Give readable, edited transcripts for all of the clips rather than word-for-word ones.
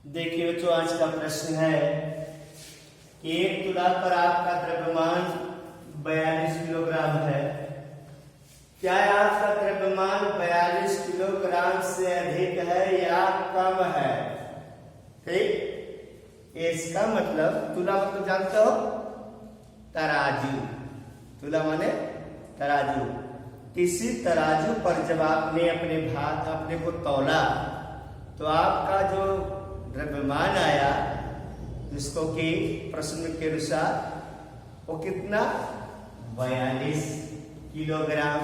देखिए बच्चों, आज का प्रश्न है कि 1 तुला पर आपका द्रव्यमान 42 किलोग्राम है। क्या आपका द्रव्यमान 42 किलोग्राम से अधिक है या कम है? ठीक, इसका मतलब तुला मतलब जानते हो, तराजू। तुला माने तराजू। किसी तराजू पर जब आपने अपने को तौला तो आपका जो द्रव्यमान आया, जिसको कि प्रश्न के अनुसार वो कितना 42 किलोग्राम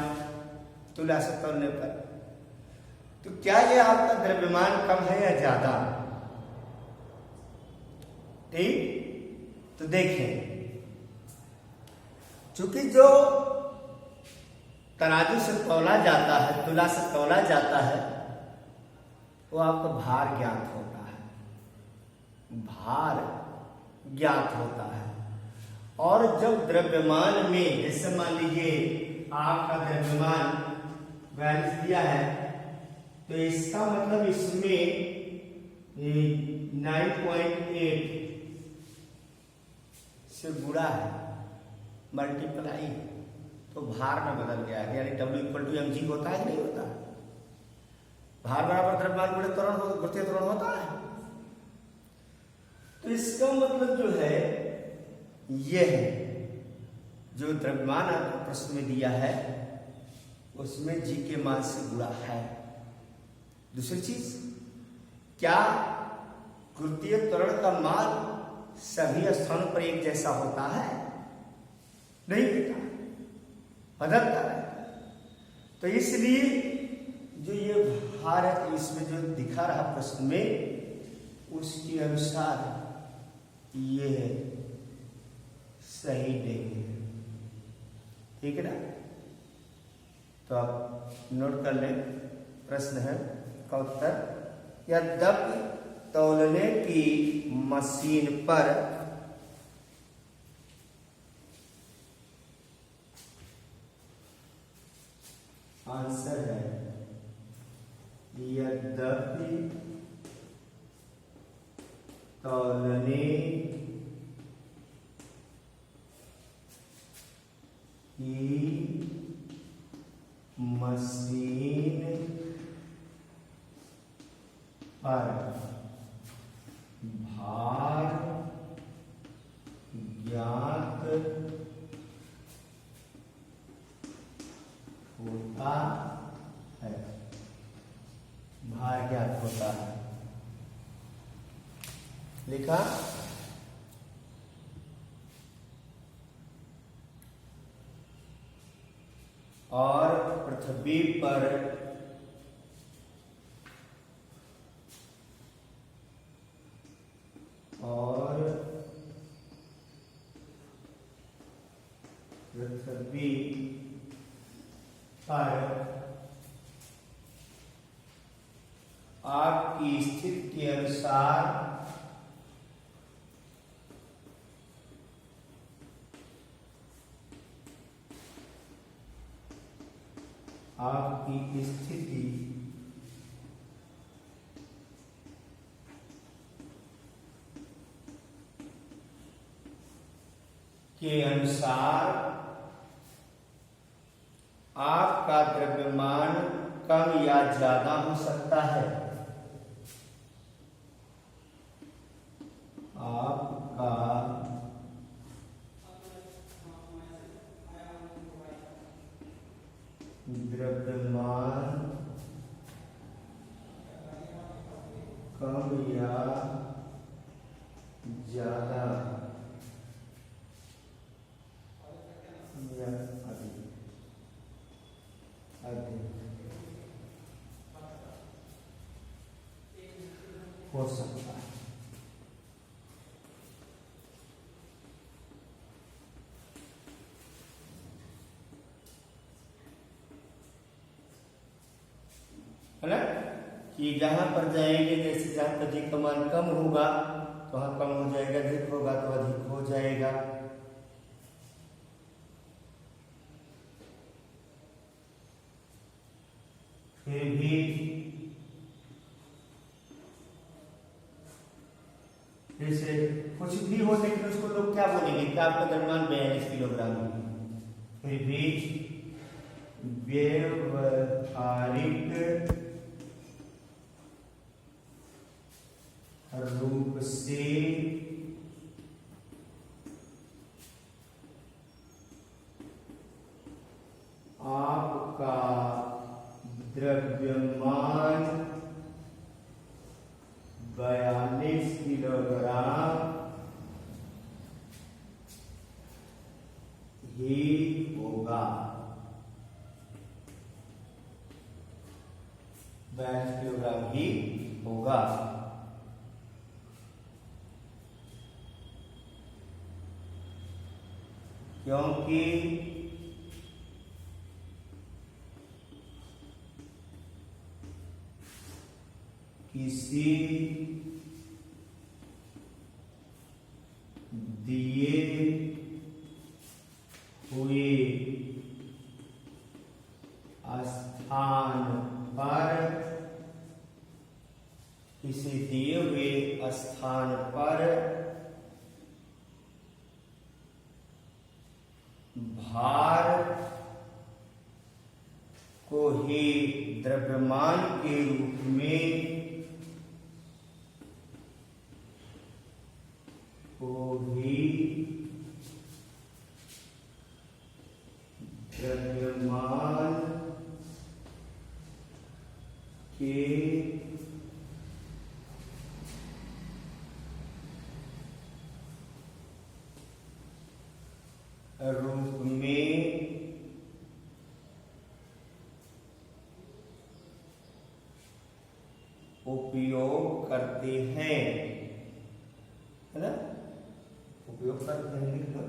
तुला से तौलने पर। तो क्या ये आपका द्रव्यमान कम है या ज्यादा? ठीक, तो देखें, चूंकि जो तराजू से तौला जाता है, तुला से तौला जाता है, वो आपको भार ज्ञात होता है, भार ज्ञात होता है। और जब द्रव्यमान में, जैसे मान लीजिए आपका द्रव्यमान 42 दिया है, तो इसका मतलब इसमें 9.8 से गुणा है, मल्टीप्लाई, तो भार में बदल गया है। यानी W = mg होता है कि नहीं होता? भार बराबर द्रव्यमान गुणित त्वरण, गुरुत्वीय त्वरण होता है। तो इसका मतलब जो है यह है, जो द्रव्यमान आपको प्रश्न में दिया है उसमें g के मान से गुणा है। दूसरी चीज, क्या गुरुत्वीय त्वरण का मान सभी स्थानों पर एक जैसा होता है? नहीं होता, बदलता है। तो इसलिए जो ये भार है, तो इसमें जो दिखा रहा प्रश्न में, उसके अनुसार ये सही नहीं है। ठीक है ना? तो आप नोट कर लें, प्रश्न है का उत्तर, यद्यपि तौलने की मशीन पर आंसर है, यद्यपि तौलने की मशीन पर भार ज्ञात होता है, भार ज्ञात होता है। लिखा, और पृथ्वी पर आपकी स्थिति के अनुसार आपकी स्थिति के अनुसार आपका द्रव्यमान कम या ज्यादा हो सकता है। आपका द्रव्यमान कम या ज्यादा या अधिक हो सकता है। है ना? कि जहां पर जाएंगे, जैसे जहां पर जी का मान कम होगा तो वहां कम हो जाएगा, अधिक होगा तो अधिक हो जाएगा। फिर भी जैसे कुछ भी हो लेकिन उसको लोग क्या बोलेंगे कि आपका द्रव्यमान 42 किलोग्राम है। फिर भी व्यवहारिक रूप से आपका द्रव्यमान 42 किलोग्राम ही होगा। 42 किलोग्राम ही होगा। क्योंकि किसी दिए हुए स्थान पर किसी दिए हुए स्थान पर भार को ही द्रव्यमान के रूप में द्रव्यमान के रूप में उपयोग करते हैं, है ना? उपयोग करते हैं, लिख लो।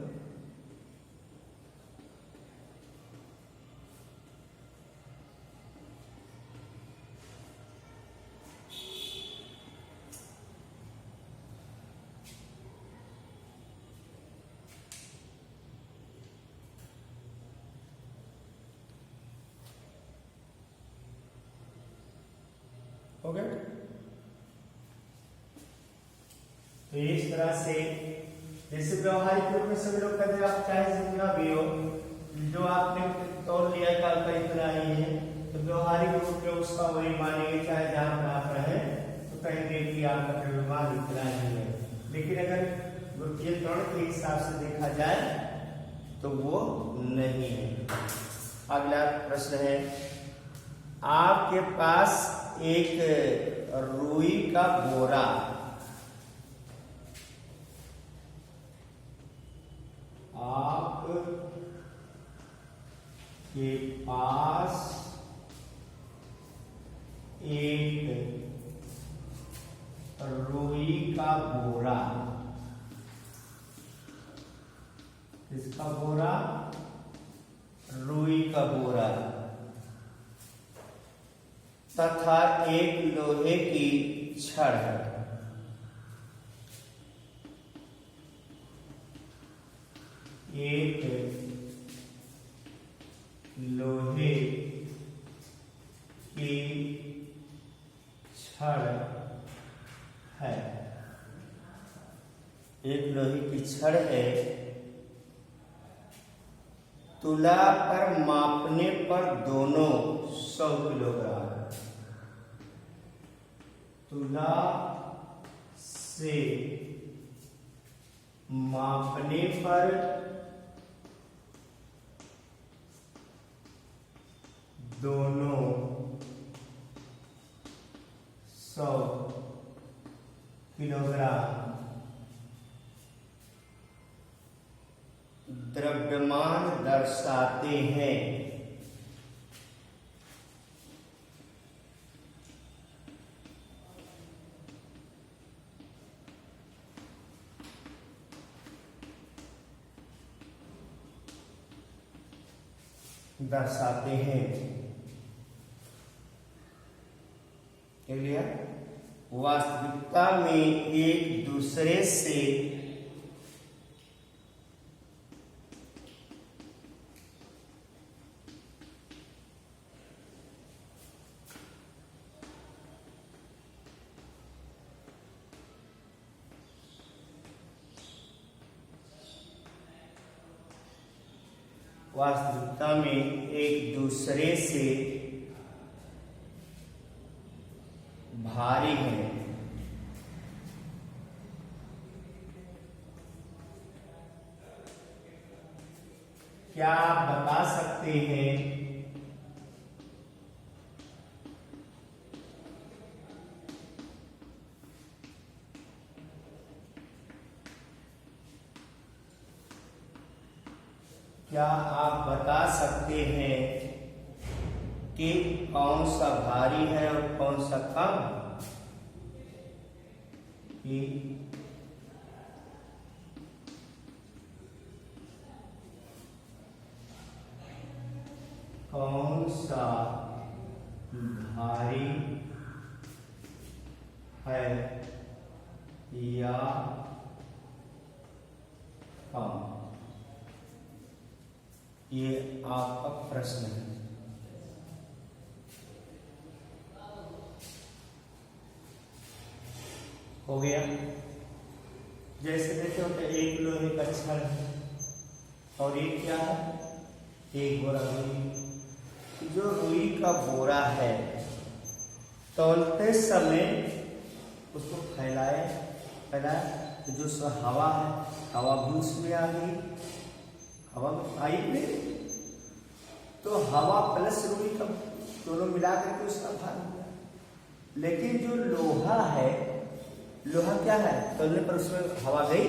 हो गया? तो इस तरह से जैसे व्यवहारिक रूप में सभी लोग कहते हैं आप चाहे जितना भी हो, जो आपने तौल लिया काल का इतना ही है, तो व्यवहारिक रूप में उसका वही मानेंगे, चाहे जहां पर आप रहे तो कहेंगे कि आपका द्रव्यमान इतना ही है। लेकिन अगर गुरुत्वीय त्वरण के हिसाब से देखा जाए तो वो नहीं है। अगला प्रश्न है, आपके पास एक रुई का बोरा आप के पास एक रुई का बोरा, किसका बोरा? रुई का बोरा तथा एक लोहे की छड़ है। एक लोहे की छड़ है, एक लोहे की छड़ है। तुला पर मापने पर दोनों 100 किलोग्राम, तुला से मापने पर दोनों 100 किलोग्राम द्रव्यमान दर्शाते हैं। दर्शाते हैं वास्तविकता में एक दूसरे से वास्तविकता में एक दूसरे से भारी है। क्या आप बता सकते हैं कि कौन सा भारी है और कौन सा कम? कि कौन सा भारी है या कम? ये आपका प्रश्न है। हो गया। जैसे देखो तो एक लोहे का छड़ है और एक क्या है, एक बोरा रुई। जो रुई का बोरा है तौलते समय उसको फैलाए तो जो हवा है, हवा भी उसमें आ गई, हवा आई नहीं, तो हवा प्लस रुई का दोनों मिला करके उसका भार हो गया। लेकिन जो लोहा है, लोहा क्या है, तोलने पर उसमें हवा गई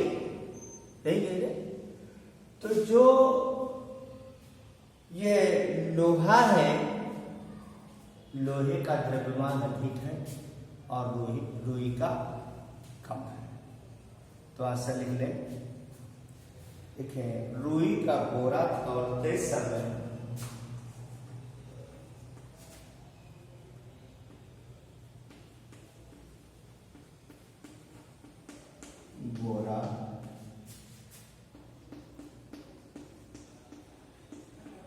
नहीं गई। तो जो ये लोहा है, लोहे का द्रव्यमान अधिक है और रुई का कम है। तो आंसर लिख ले। देखिए, रुई का बोरा तौलते समय बोरा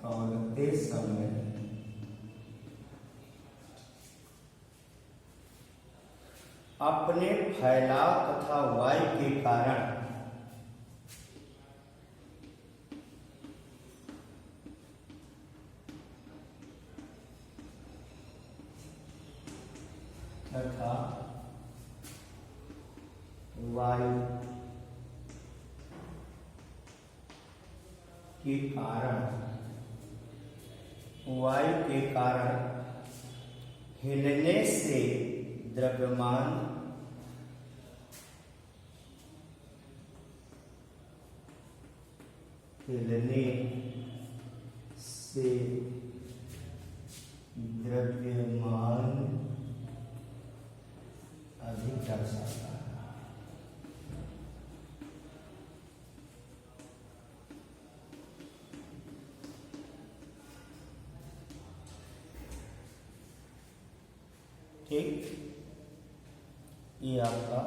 तौलते समय अपने फैलाव तथा वायु के कारण तथा वायु के कारण हिलने से द्रव्यमान अधिक दर्शाता है। ठीक, ये आपका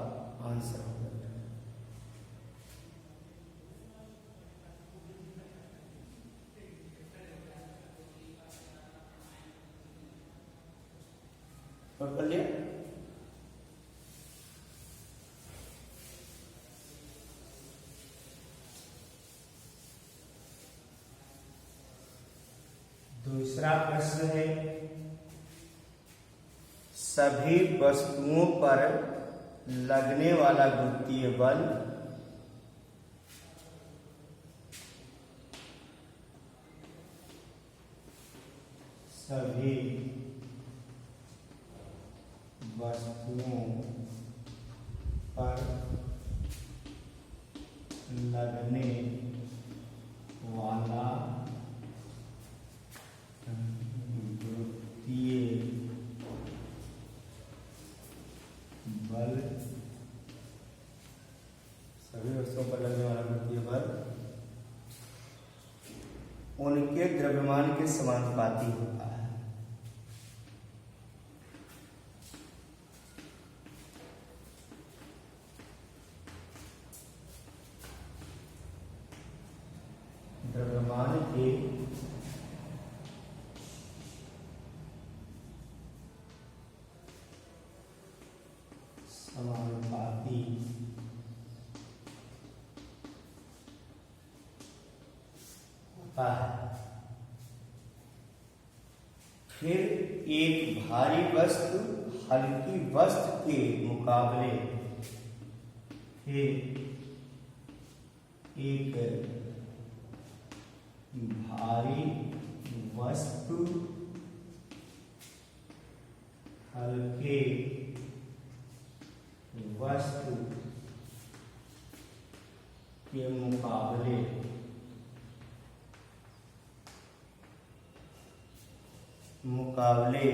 आंसर होगा। और कर लिया। दूसरा प्रश्न है, सभी वस्तुओं पर लगने वाला गुरुत्वीय बल सभी वस्तुओं पर लगने वाला गुरुत्वीय बल, सभी वस्तुओं पर लगने वाला गुरुत्वीय बल उनके द्रव्यमान के समानुपाती होता है। द्रव्यमान के समानुपाती होता है। फिर एक भारी वस्तु हल्की वस्तु के मुकाबले, फिर एक भारी वस्तु हल्के वस्तु के मुकाबले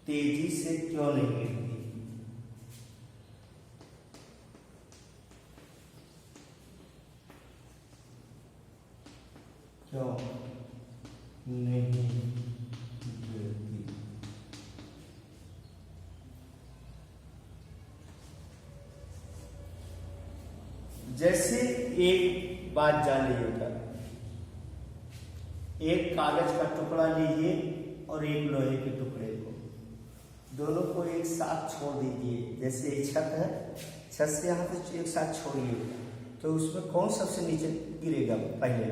तेजी से क्यों नहीं गिरती? क्यों नहीं गिरती? जैसे एक बात जान लीजिएगा, एक कागज का टुकड़ा लीजिए और एक लोहे के टुकड़े को, दोनों को एक साथ छोड़ दीजिए। जैसे एक छत है, छत से यहाँ पे एक साथ छोड़िए, तो उसमें कौन सबसे नीचे गिरेगा? पहले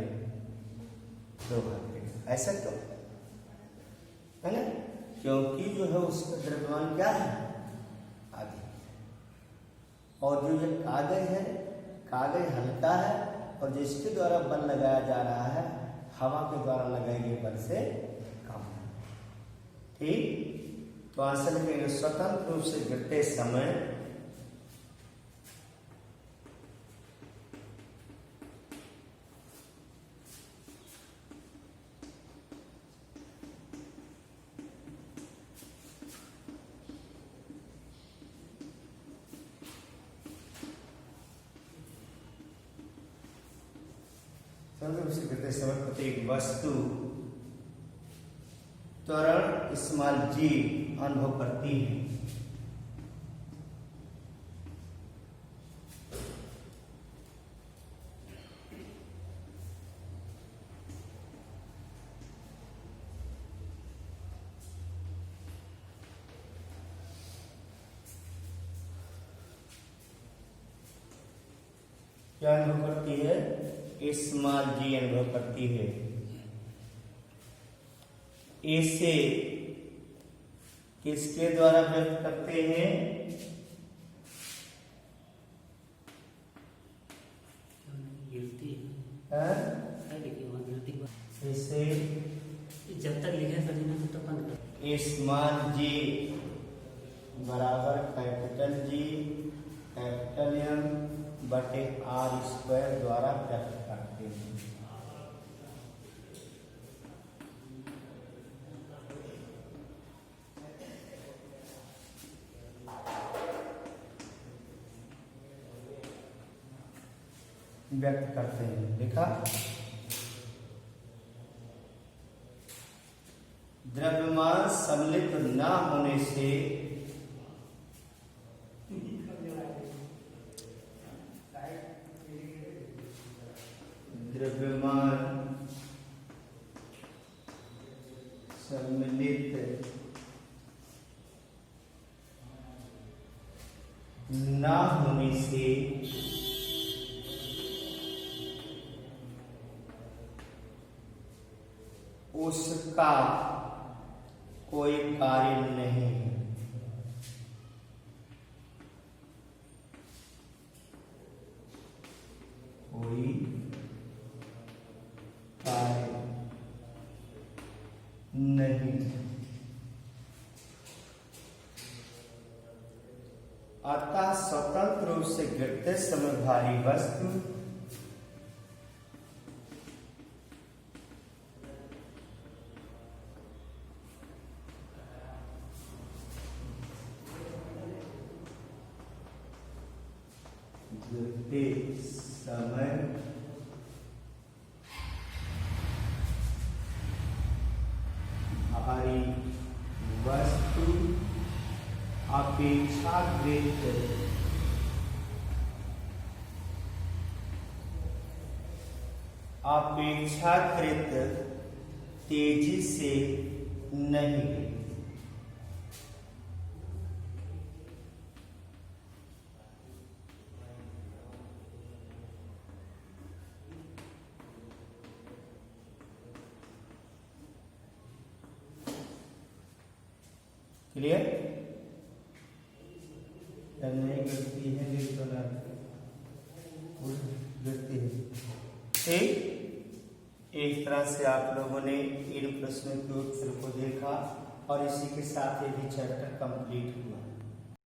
लोहा गिरेगा। ऐसा क्यों है ना? क्योंकि जो है उसका द्रव्यमान क्या है? आगे। और जो ये कागज है, कागज हल्का है और जिसके द्वारा बल लगाया जा रहा है हवा के द्वारा लगाए गए बल से कम है। ठीक, तो आंसर लिखेंगे स्वतंत्र रूप से गिरते समय प्रत्येक वस्तु त्वरण स्मॉल जी अनुभव करती है। क्या अनुभव करती है? स्मॉल जी अनुभव करती है। इसे किसके द्वारा व्यक्त करते हैं? इसे जब तक लिखे तो बंद कर। स्मॉल जी बराबर कैपिटल जी कैपिटल एम बटे आर स्क्वायर द्वारा व्यक्त करते हैं। व्यक्त करते हैं। देखा, द्रव्यमान सम्मिलित न होने से द्रव्यमान सम्मिलित न होने से उसका कोई कार्य नहीं है। कोई कार्य नहीं। अतः स्वतंत्र रूप से गिरते समय भारी वस्तु गिरते समय भारी वस्तु अपेक्षाकृत तेजी से नहीं गिरती। क्लियर? नहीं गिरती है, गिरती है। ठीक, एक तरह से आप लोगों ने इन प्रश्नों के उत्तर को देखा और इसी के साथ ये भी चैप्टर कंप्लीट हुआ।